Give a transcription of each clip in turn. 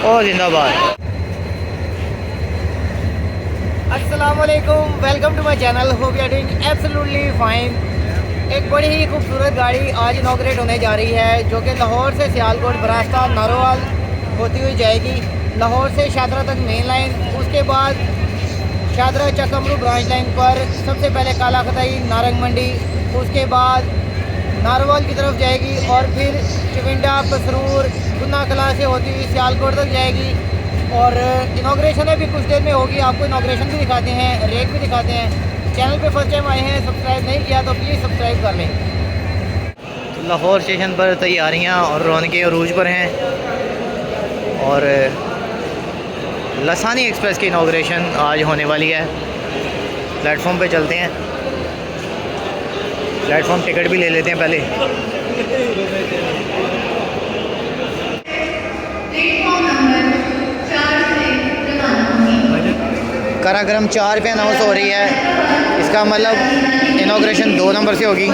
और जिंदाबाद। अस्सलामुअलैकुम, welcome to my channel. Hope you are doing absolutely fine. एक बड़ी ही खूबसूरत गाड़ी आज इनॉग्रेट होने जा रही है, जो कि लाहौर से सियालकोट बरास्ता नारोवाल होती हुई जाएगी। लाहौर से शादरा तक मेन लाइन, उसके बाद शादरा चकमरू ब्रांच लाइन पर सबसे पहले काला खताई नारंग मंडी, उसके बाद नारोवाल की तरफ जाएगी और फिर चिविंडा पसरूर गुन्ना कला से होती हुई सियालकोट तक जाएगी। और इनॉग्रेशन अभी कुछ देर में होगी। आपको इनॉग्रेशन भी दिखाते हैं, रेट भी दिखाते हैं। चैनल पे फर्स्ट टाइम आए हैं, सब्सक्राइब नहीं किया तो प्लीज़ सब्सक्राइब कर लें। तो लाहौर स्टेशन पर तैयारियां और रौनकें अरूज पर हैं और लसानी एक्सप्रेस की इनॉग्रेशन आज होने वाली है। प्लेटफॉर्म पे चलते हैं, प्लेटफॉर्म टिकट भी ले लेते हैं पहले। काराक्रम 4 पे अनाउंस हो रही है, इसका मतलब इनॉग्रेशन 2 नंबर से होगी।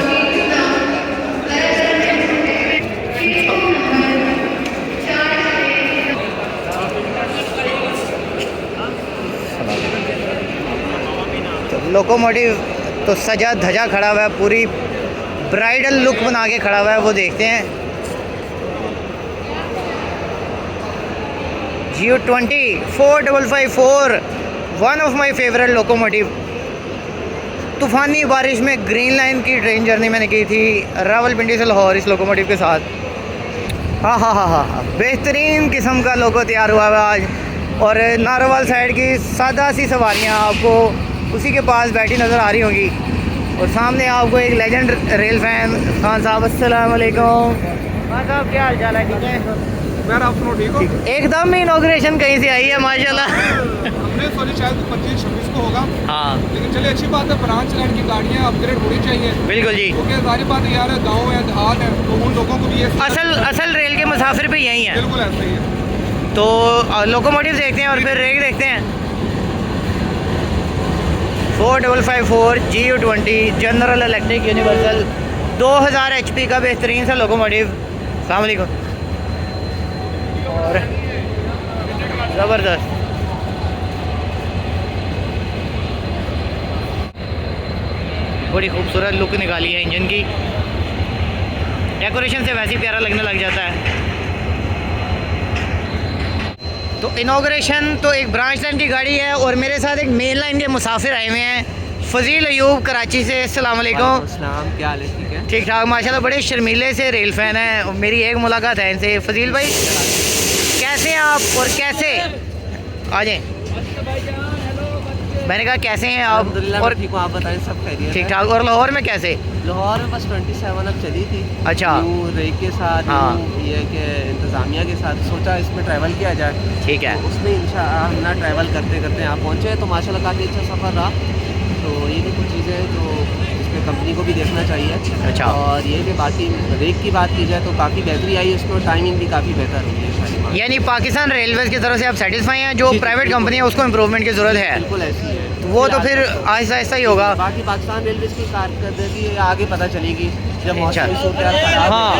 तो लोकोमोटिव तो सजा धजा खड़ा हुआ है, पूरी ब्राइडल लुक बना के खड़ा हुआ है, वो देखते हैं। GU20 4554 one of my favourite locomotive. तूफ़ानी बारिश में ग्रीन लाइन की ट्रेन जर्नी मैंने की थी रावलपिंडी से लाहौर इस लोकोमोटिव के साथ। हाँ हाँ हाँ हाँ हाँ, बेहतरीन किस्म का लोको तैयार हुआ है आज। और नारोवाल साइड की सादा सी सवारियाँ आपको उसी के पास बैठी नज़र आ रही होंगी। और सामने आपको एक लेजेंड रेल फैन खान साहब। अस्सलाम वालेकुम खान साहब, क्या हाल चाल है? ठीक है यार, आप सुनो ठीक हो? एकदम ही इनॉग्रेशन कहीं से आई है माशाल्लाह। हमने सॉरी शायद 25-26 को होगा। हाँ लेकिन चलिए अच्छी बात है, ब्रांच लाइन की गाड़ियाँ अपग्रेड होनी चाहिए। बिल्कुल जी, क्योंकि सारी बात यार है, गाँव है देहात है, तो उन लोगों को भी ये असल रेल के मुसाफिर भी यही हैं। बिल्कुल ऐसा ही है। तो लोकोमोटिव देखते हैं और फिर रेल देखते हैं। 4554 GU20 general electric universal 2000 HP का बेहतरीन सा लोकोमोटिव। अस्सलाम वालेकुम। और ज़बरदस्त बड़ी खूबसूरत लुक निकाली है इंजन की। डेकोरेशन से वैसे ही प्यारा लगने लग जाता है। तो इनॉग्रेशन तो एक ब्रांच लाइन की गाड़ी है और मेरे साथ एक मेन लाइन के मुसाफिर आए हुए हैं। फजील अयूब कराची से। अस्सलाम वालेकुम। क्या हाल है? ठीक है, ठीक ठाक माशाल्लाह। बड़े शर्मीले से रेल फ़ैन हैं। मेरी एक मुलाकात है इनसे। फजील भाई कैसे हैं आप और कैसे आ जाएँ? मैंने कहा कैसे हैं आप? और ठीक हूँ, आप बताएं सब खैरियत? ठीक ठाक। और लाहौर में कैसे? लाहौर में बस 27 अब चली थी। अच्छा, रेक के साथ। हाँ, ये कि इंतज़ामिया के साथ सोचा इसमें ट्रैवल किया जाए। ठीक है। तो उसमें इंशाअल्लाह ट्रैवल करते करते यहाँ पहुँचे तो माशाल्लाह काफ़ी अच्छा सफ़र रहा। तो ये भी कुछ चीज़ें हैं जो इसमें कंपनी को भी देखना चाहिए। अच्छा। और ये कि बाकी रेक की बात की जाए तो काफ़ी बेहतरी आई, उसमें टाइमिंग भी काफ़ी बेहतर हुई है सारी बात। यानी पाकिस्तान रेलवेज़ की तरफ से आप सेटिस्फाई हैं? जो प्राइवेट कंपनी है उसको इम्प्रूवमेंट की ज़रूरत है, बिल्कुल ऐसी है। तो वो तो फिर आहिस्ता आहिस्ता ही होगा। बाकी पाकिस्तान रेलवे की कारकर्दगी आगे पता चलेगी जब अच्छा। हाँ, हाँ,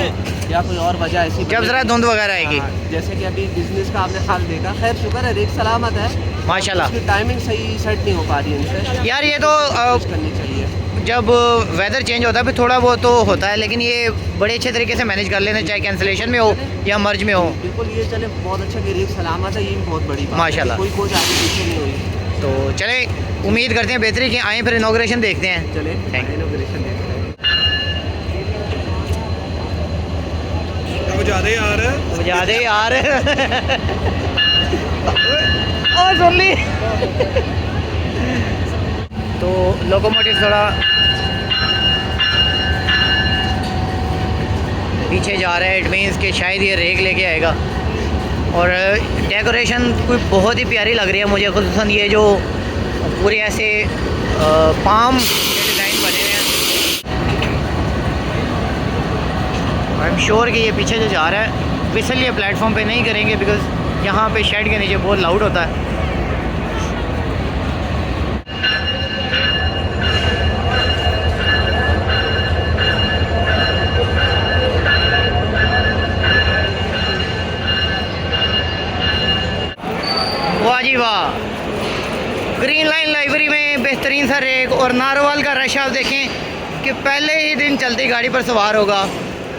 या कोई और वजह ऐसी जब ज़रा धुंध वगैरह आएगी। हाँ, जैसे कि अभी बिजनेस का आपने हाल देखा। खैर शुक्र है, रेट सलामत है माशाल्लाह। उसकी टाइमिंग सही सेट नहीं हो पा रही है इनसे। यार ये तो कोशिश करनी चाहिए। जब वेदर चेंज होता है फिर थोड़ा बहुत तो होता है, लेकिन ये बड़े अच्छे तरीके से मैनेज कर लेना, चाहे कैंसिलेशन में हो या मर्ज में हो। बिल्कुल, ये चले बहुत अच्छा कि रेट सलामत है, ये भी बहुत बड़ी बात है। माशाल्लाह। कोई कोच आगे पीछे नहीं हुई। तो चले, उम्मीद करते हैं बेहतरी की आएँ, फिर इनॉग्रेशन देखते हैं। चले Thank you. इनॉग्रेशन देखते हैं। ज़्यादा यार ज़्यादा यार और सुन ली। तो लोकोमोटिव थोड़ा पीछे जा रहा है, इट मीन्स कि शायद ये रेक लेके आएगा। और डेकोरेशन कोई बहुत ही प्यारी लग रही है मुझे, खुसूसन ये जो पूरे ऐसे पाम के डिज़ाइन बने हुए हैं। आई एम श्योर कि ये पीछे जो जा रहा है विसल ये प्लेटफॉर्म पे नहीं करेंगे, बिकॉज़ यहाँ पे शेड के नीचे बहुत लाउड होता है। बेहतरीन सा रेग और नारोवाल का रश आप देखें कि पहले ही दिन चलती गाड़ी पर सवार होगा।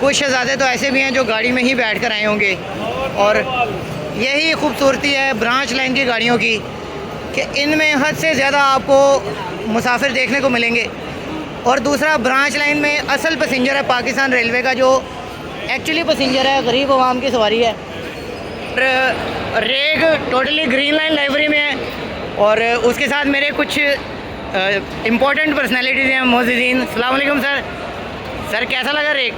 कुछ शहजादे तो ऐसे भी हैं जो गाड़ी में ही बैठ कर आए होंगे और यही खूबसूरती है ब्रांच लाइन की गाड़ियों की कि इनमें हद से ज़्यादा आपको मुसाफिर देखने को मिलेंगे। और दूसरा, ब्रांच लाइन में असल पैसेंजर है पाकिस्तान रेलवे का, जो एक्चुअली पैसेंजर है, गरीब आवाम की सवारी है। रेग टोटली ग्रीन लाइन लाइब्रेरी में है और उसके साथ मेरे कुछ इम्पोर्टेंट पर्सनैलिटीज़ हैं मौजूदीन। अस्सलाम वालेकुम सर। सर कैसा लगा रेग?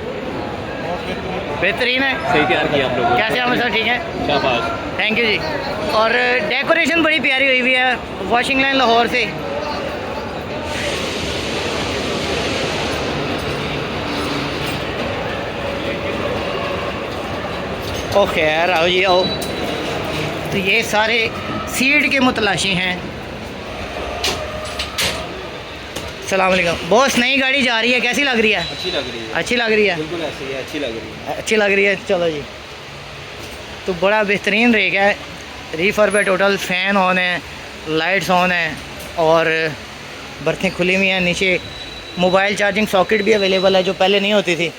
बेहतरीन है। सही तैयार किया आप लोगों कैसे हैं सर? ठीक है, शाबाश। थैंक यू जी। और डेकोरेशन बड़ी प्यारी हुई हुई है वॉशिंग लाइन लाहौर से। ओ खैर आओ जी आओ। तो ये सारे सीट के मुतलाशी हैं। सलाम अलैकुम बॉस। नई गाड़ी जा रही है, कैसी लग रही है? अच्छी लग रही है, अच्छी लग रही है, बिल्कुल ऐसी है, अच्छी लग रही है। अच्छी लग रही है। चलो जी, तो बड़ा बेहतरीन रेग है। रीफर पे टोटल फ़ैन ऑन है, लाइट्स ऑन है और बर्थें खुली हुई हैं। नीचे मोबाइल चार्जिंग सॉकेट भी अवेलेबल है जो पहले नहीं होती थी।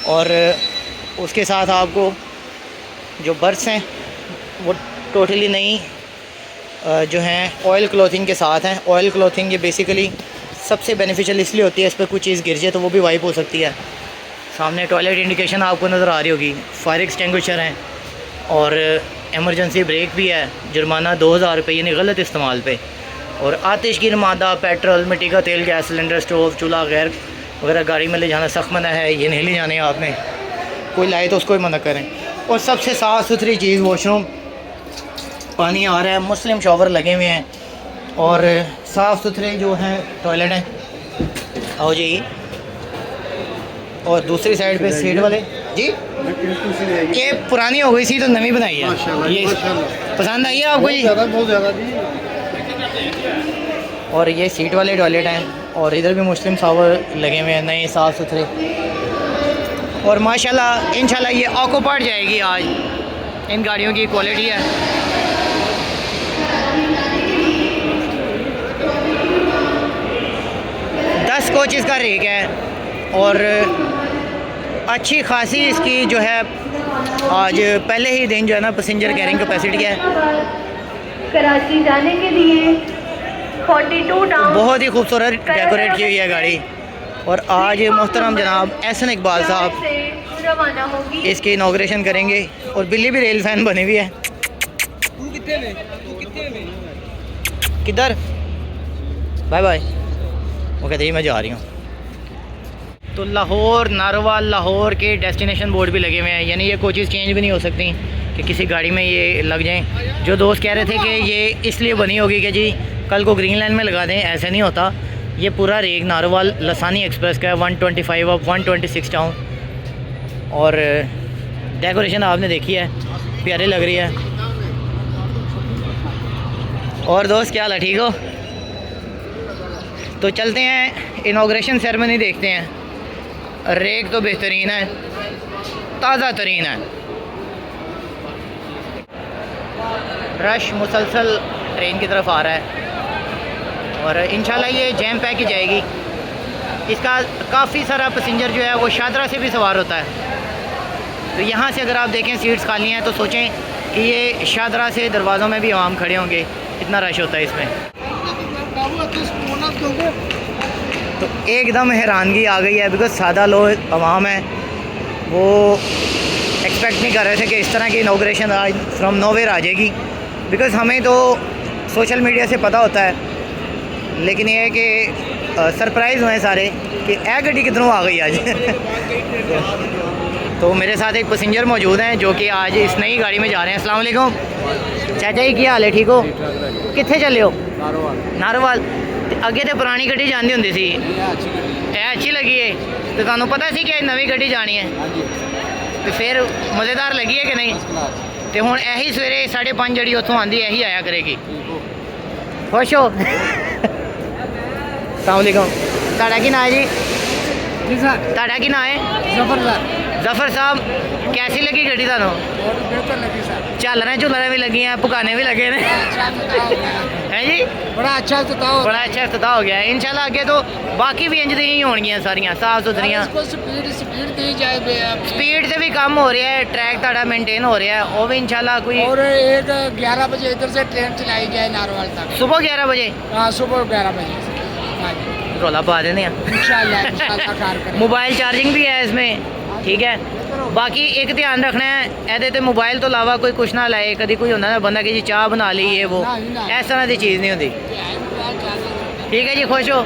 और उसके साथ आपको जो बर्थ्स हैं वो टोटली नई जो हैं ऑयल क्लॉथिंग के साथ हैं। ऑयल क्लॉथिंग ये बेसिकली सबसे बेनिफिशियल इसलिए होती है, इस पर कुछ चीज़ गिर जाए तो वो भी वाइप हो सकती है। सामने टॉयलेट इंडिकेशन आपको नज़र आ रही होगी, फायर एक्सटिंग्विशर हैं और एमरजेंसी ब्रेक भी है। जुर्माना 2000 रुपये यानी गलत इस्तेमाल पे। और आतिशगीर मादा, पेट्रोल, मिट्टी का तेल, गैस सिलेंडर, स्टोव, चूल्हा गैर वगैरह गाड़ी में ले जाना सख्त मना है। ये नहीं ले जाने आपने, कोई लाए तो उसको ही मना करें। और सबसे साफ़ सुथरी चीज़ वॉशरूम, पानी आ रहा है, मुस्लिम शॉवर लगे हुए हैं और साफ़ सुथरे जो हैं टॉयलेट हैं। आओ जी। और दूसरी साइड पे सीट वाले जी, ये पुरानी हो गई थी तो नवी बनाई है। ये पसंद आई है आपको जी? बहुत ज़्यादा जी। और ये सीट वाले टॉयलेट हैं और इधर भी मुस्लिम शॉवर लगे हुए हैं नए साफ़ सुथरे। और माशाल्लाह इंशाल्लाह ये ऑक्यूपाइड जाएगी आज। इन गाड़ियों की क्वालिटी है। कोचेस का रेक है और अच्छी खासी इसकी जो है आज पहले ही दिन जो है ना पैसेंजर कैरिंग कैपेसिटी है। कराची जाने के लिए 42 टाउन बहुत ही खूबसूरत डेकोरेट की हुई है गाड़ी। और आज मोहतरम जनाब एहसन इकबाल साहब रवाना होगी। इसकी इनॉग्रेशन करेंगे। और बिल्ली भी रेल फैन बनी हुई है। किधर? Bye bye. वो कहते ही मैं जा रही हूँ। तो लाहौर नारोवाल लाहौर के डेस्टिनेशन बोर्ड भी लगे हुए हैं, यानी ये कोचेज़ चेंज भी नहीं हो सकती कि किसी गाड़ी में ये लग जाएं। जो दोस्त कह रहे थे कि ये इसलिए बनी होगी कि जी कल को ग्रीन लाइन में लगा दें, ऐसे नहीं होता। ये पूरा रेग नारोवाल लसानी एक्सप्रेस का है, 125 और 126 टाउन। और डेकोरेशन आपने देखी है, प्यारे लग रही है। और दोस्त क्या हाल है, ठीक हो? तो चलते हैं इनॉग्रेशन सेरेमनी देखते हैं। रेग तो बेहतरीन है, ताज़ा तरीन है। रश मुसलसल ट्रेन की तरफ आ रहा है और इंशाल्लाह ये जैम पैक ही जाएगी। इसका काफ़ी सारा पैसेंजर जो है वो शादरा से भी सवार होता है। तो यहाँ से अगर आप देखें सीट्स खाली हैं तो सोचें कि ये शादरा से दरवाज़ों में भी आवाम खड़े होंगे, इतना रश होता है इसमें। तो एकदम हैरानगी आ गई है बिकॉज सादा लोग आवाम है वो एक्सपेक्ट नहीं कर रहे थे कि इस तरह की इनॉग्रेशन आज फ्रॉम नोवेयर आ जाएगी। बिकॉज हमें तो सोशल मीडिया से पता होता है, लेकिन ये है कि सरप्राइज़ हुए सारे कि ए गड्डी किधरों आ गई आज। तो मेरे साथ एक पैसेंजर मौजूद हैं जो कि आज इस नई गाड़ी में जा रहे हैं। अस्सलाम वालेकुम चाचा जी, क्या हाल है, ठीक हो? कितने चले हो? नारोवाल। अगे तो पुरानी गड्डी जानी होंदी सी, अच्छी लगी है तो तुहानू पता सी कि नवी गड्डी जानी है तो फिर मज़ेदार लगी है कि नहीं? तो हुण यही सवेरे 5:30 जड़ी उत्थों आंदी यही आया करेगी। खुश हो? अस्सलाम वालेकुम। तुहाडा की नाम है जी? जी सर। तुहाडा की नाम है? जफर सर। जफर साहब कैसी लगी गड्डी थानू? बेहतर लगी सर, झालर झुलर भी लगी हैं, पुकाने भी लगे ने हैं जी। बड़ा अच्छा बताओ। बड़ा अच्छा इफ्तिताह हो गया है। इंशाल्लाह आगे तो बाकी भी इंज दी ही होणगियां सारियां साफ सुथरियां। स्पीड दी जाए, स्पीड से भी कम हो रहा है, ट्रैक ताड़ा मेंटेन हो रहा है, वो भी इंशाल्लाह कोई और एक 11 बजे इधर से ट्रेन चलाई जाए नारोवाल तक। सुबह 11 बजे हाँ, सुबह 11 बजे से। हाँ जी, रोला पा देने इंशाल्लाह कार करें। मोबाइल चार्जिंग भी है इसमें, ठीक है। बाकी एक ध्यान रखना है, ਇਹਦੇ ਤੇ मोबाइल तो अलावा कोई कुछ ना लाए। कभी कोई होता ना बंदा कि जी चाह बना ली ये वो, इस तरह की चीज़ नहीं होती। ठीक है जी, खुश हो?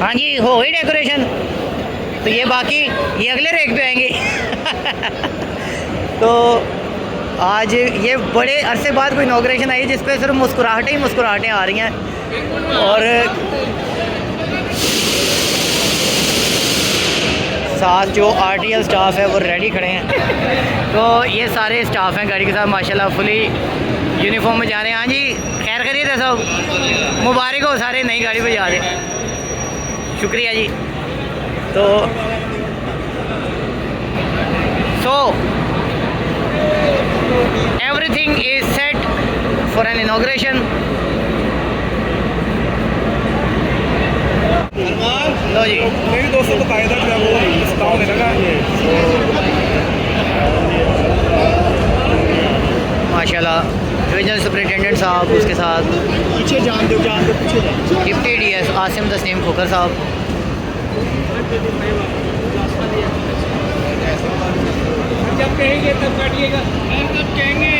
हाँ जी, हो गई डेकोरेशन। तो ये बाकी ये अगले रेक पे आएंगे तो आज ये बड़े अरसे बाद कोई इनॉग्रेशन आई जिस पे सिर्फ मुस्कुराहटें ही मुस्कुराहटें आ रही हैं। और साथ जो आरटीएल स्टाफ है वो रेडी खड़े हैं। तो ये सारे स्टाफ हैं गाड़ी के साथ माशाल्लाह फुली यूनिफॉर्म में जा रहे हैं। हाँ जी, खैर खैरियत है सब, मुबारक हो सारे नई गाड़ी पे जा रहे हैं। शुक्रिया जी। तो everything is set for an inauguration. लो जी, मेरे दोस्तों को कायदा जो है वो डिस्काउंट मिलेगा। माशाल्लाह डिवीजन सुपरिटेंडेंट साहब, उसके साथ पीछे जान दो पीछे जान। डिप्टी डीएस आसिम तस्नीम खोकर साहब। जब कहेंगे तब काटिएगा, तब कहेंगे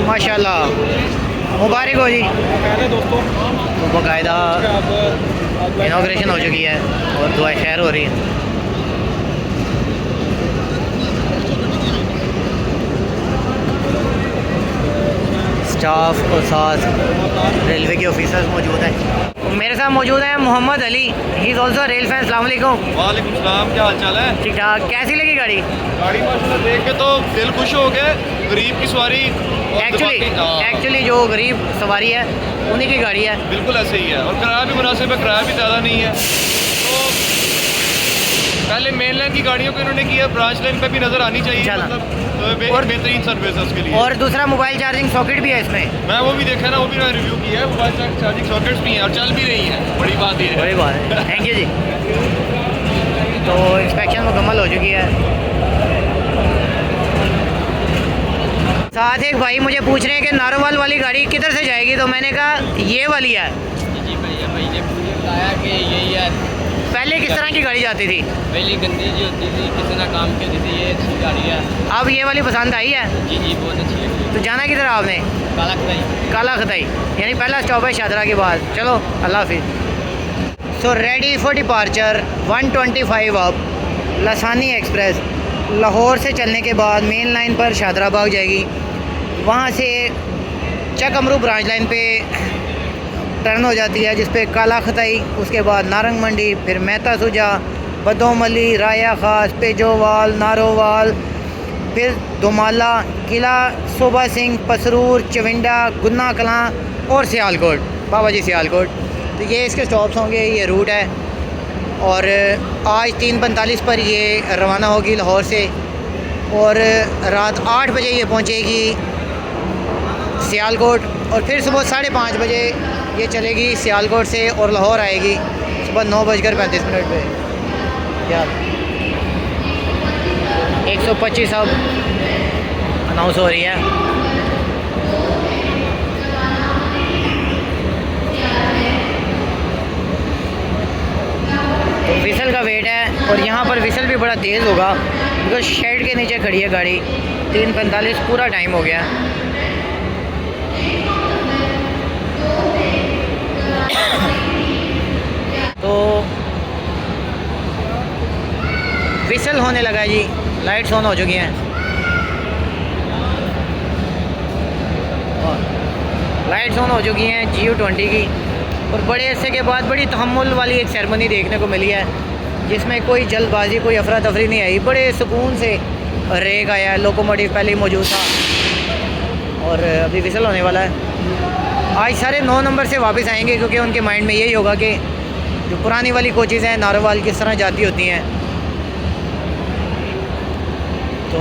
माशाल्लाह, मुबारक हो जी। दोस्तों तो बाकायदा इनॉग्रेशन हो चुकी है और दुआ खैर हो रही है। स्टाफ और साथ रेलवे के ऑफिसर्स मौजूद हैं। मेरे साथ मौजूद हैं Mohammad Ali, he is also rail fan. अस्सलाम वालेकुम। वालेकुम सलाम, क्या हाल चाल है? ठीक ठाक। कैसी लगी गाड़ी? गाड़ी माशाल्लाह देख के तो दिल खुश हो गया। गरीब की सवारी एक्चुअली जो गरीब सवारी है उन्हीं की गाड़ी है। बिल्कुल ऐसे ही है और किराया भी मुनासिब है, किराया भी ज़्यादा नहीं है। तो पहले मेन लाइन की गाड़ियों को इन्होंने किया, ब्रांच लाइन पे भी नज़र आनी चाहिए, मतलब और बेहतरीन सर्विस है उसके लिए। और दूसरा मोबाइल चार्जिंग सॉकेट भी है इसमें। मैं वो भी देखा ना, वो भी मैंने रिव्यू किया है। मोबाइल चार्जिंग सॉकेट्स भी हैं और चल भी रही हैं, बड़ी बात ये है। बड़ी बात है, थैंक यू जी। तो इंस्पेक्शन मुकम्मल हो चुकी है। साथ एक भाई मुझे पूछ रहे हैं कि नारोवाल वाली गाड़ी किधर से जाएगी, तो मैंने कहा ये वाली है। जी भैया, भाई ने मुझे बताया कि यही है। पहले किस तरह की गाड़ी जाती थी? पहली गंदी जी होती थी, किसी ना काम की होती थी, ये अच्छी गाड़ी है। अब ये वाली पसंद आई है? जी जी, बहुत अच्छी लगी। तो जाना किधर आपने? काला खदाई। काला खताई, यानी पहला स्टॉप है शादरा के बाद। चलो अल्लाह हाफिज़। सो रेडी फॉर डिपार्चर 125 अब लसानी एक्सप्रेस लाहौर से चलने के बाद मेन लाइन पर शादरा बाग जाएगी, वहाँ से चक अमरू ब्रांच लाइन पे टर्न हो जाती है जिस पे काला खताई, उसके बाद नारंग मंडी, फिर मेहता सुजा, बदोमली, राया खास, पेजोवाल, नारोवाल, फिर दोमाला, किला सोबा सिंह, पसरूर, चविंडा, गुन्ना कलां और सियालकोट, बाबा जी सियालकोट। तो ये इसके स्टॉप्स होंगे, ये रूट है। और आज 3:45 पर ये रवाना होगी लाहौर से और रात 8 बजे ये पहुंचेगी सियालकोट और फिर सुबह 5:30 बजे ये चलेगी सियालकोट से और लाहौर आएगी सुबह 9:35 पे। क्या 125 अब अनाउंस हो रही है। तो विसल का वेट है और यहाँ पर विसल भी बड़ा तेज़ होगा बिकॉज शेड के नीचे खड़ी है गाड़ी। 3:45 पूरा टाइम हो गया। तो विसल होने लगा जी, लाइट्स ऑन हो चुकी हैं। लाइट्स ऑन हो चुकी हैं GU20 की और बड़े अरसे के बाद बड़ी तहम्मुल वाली एक सेरेमनी देखने को मिली है जिसमें कोई जल्दबाजी, कोई अफरा तफरी नहीं आई। बड़े सुकून से रेक आया, लोकोमोटिव पहले ही मौजूद था और अभी विसल होने वाला है। आज सारे 9 नंबर से वापस आएंगे क्योंकि उनके माइंड में यही होगा कि जो पुरानी वाली कोचेज़ हैं नारोवाल किस तरह जाती होती हैं। तो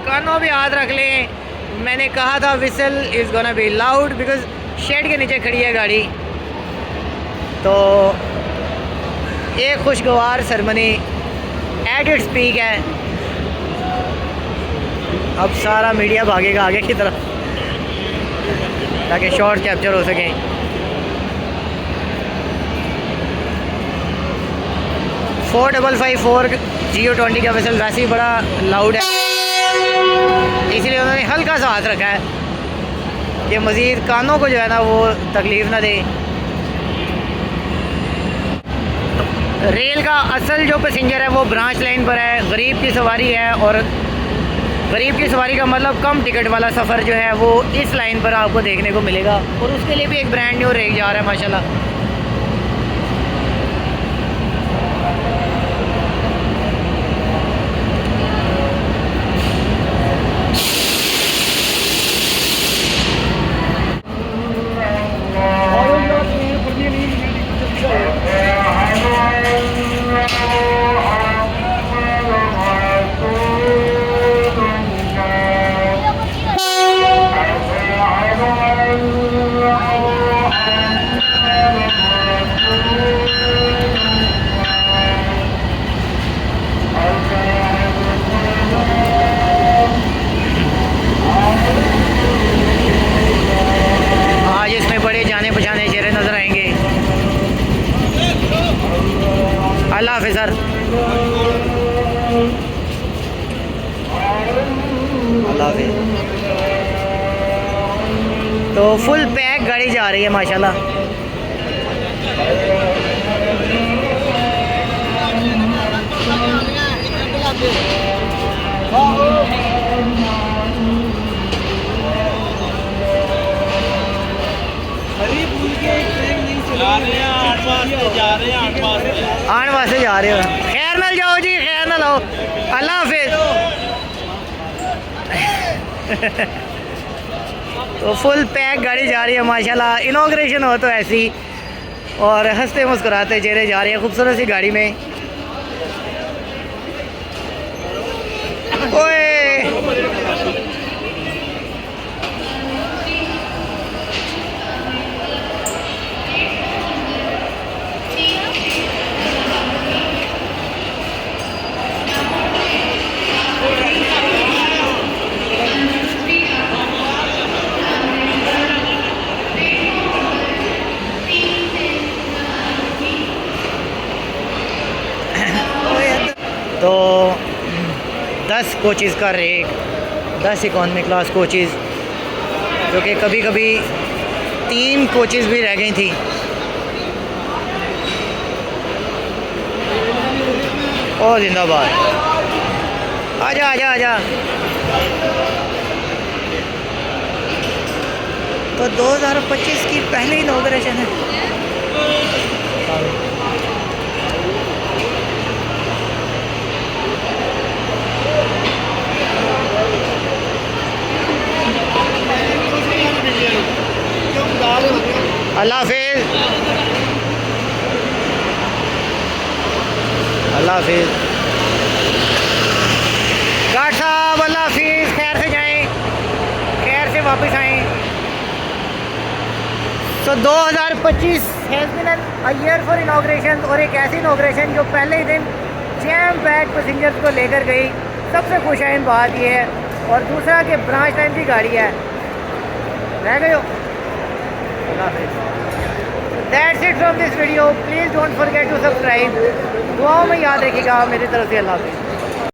कानों भी हाथ रख लें। मैंने कहा था whistle is gonna be loud because shed के नीचे खड़ी है गाड़ी। तो एक खुशगवार सरमनी एट इट्स पीक है। अब सारा मीडिया भागेगा आगे की तरफ ताकि शॉट कैप्चर हो सके। फोर 554 GO20 का विसल वैसे ही बड़ा लाउड है, इसलिए उन्होंने हल्का सा हाथ रखा है कि मज़ीद कानों को जो है ना वो तकलीफ़ ना दे। रेल का असल जो पैसेंजर है वो ब्रांच लाइन पर है। गरीब की सवारी है और गरीब की सवारी का मतलब कम टिकट वाला सफ़र जो है वो इस लाइन पर आपको देखने को मिलेगा। और उसके लिए भी एक ब्रांड न्यू रेल जा रहा है माशाल्लाह। अल्लाह हाफ़िज़ सर, अल्लाह हाफ़िज़। तो फुल पैक गाड़ी जा रही है माशाल्लाह। आने वास्ते जा रहे हो, खैर नाल जाओ जी, खैर नाल आओ, अल्लाह हाफिज़। तो फुल पैक गाड़ी जा रही है माशाल्लाह। इनॉग्रेशन हो तो ऐसी और हंसते मुस्कुराते चेहरे जा रहे हैं खूबसूरत सी गाड़ी में। ओए तो 10 कोचेज़ का रेट, 10 इकॉनमी क्लास कोचेज़, जो कि कभी कभी 3 कोचेज़ भी रह गई थी। ओ जिंदाबाद, आजा आजा आजा। तो 2025 की पहली इनॉग्रेशन है। अल्लाह हाफिज़, अल्लाह हाफिज़। गार्ड साहब अल्लाह हाफिज़, खैर से जाएं, खैर से वापस आएं। तो 2025 has been a year for inauguration, और एक ऐसी इनॉग्रेशन जो पहले ही दिन जैम पैक पैसेंजर्स को लेकर गई। सबसे खुशाइन बात यह है। और दूसरा कि ब्रांच लाइन की गाड़ी है। रह गए हो, That's it from this video. Please don't forget to subscribe. दुआओं में याद रखिएगा मेरी तरफ से। अल्लाह हाफ़िज़।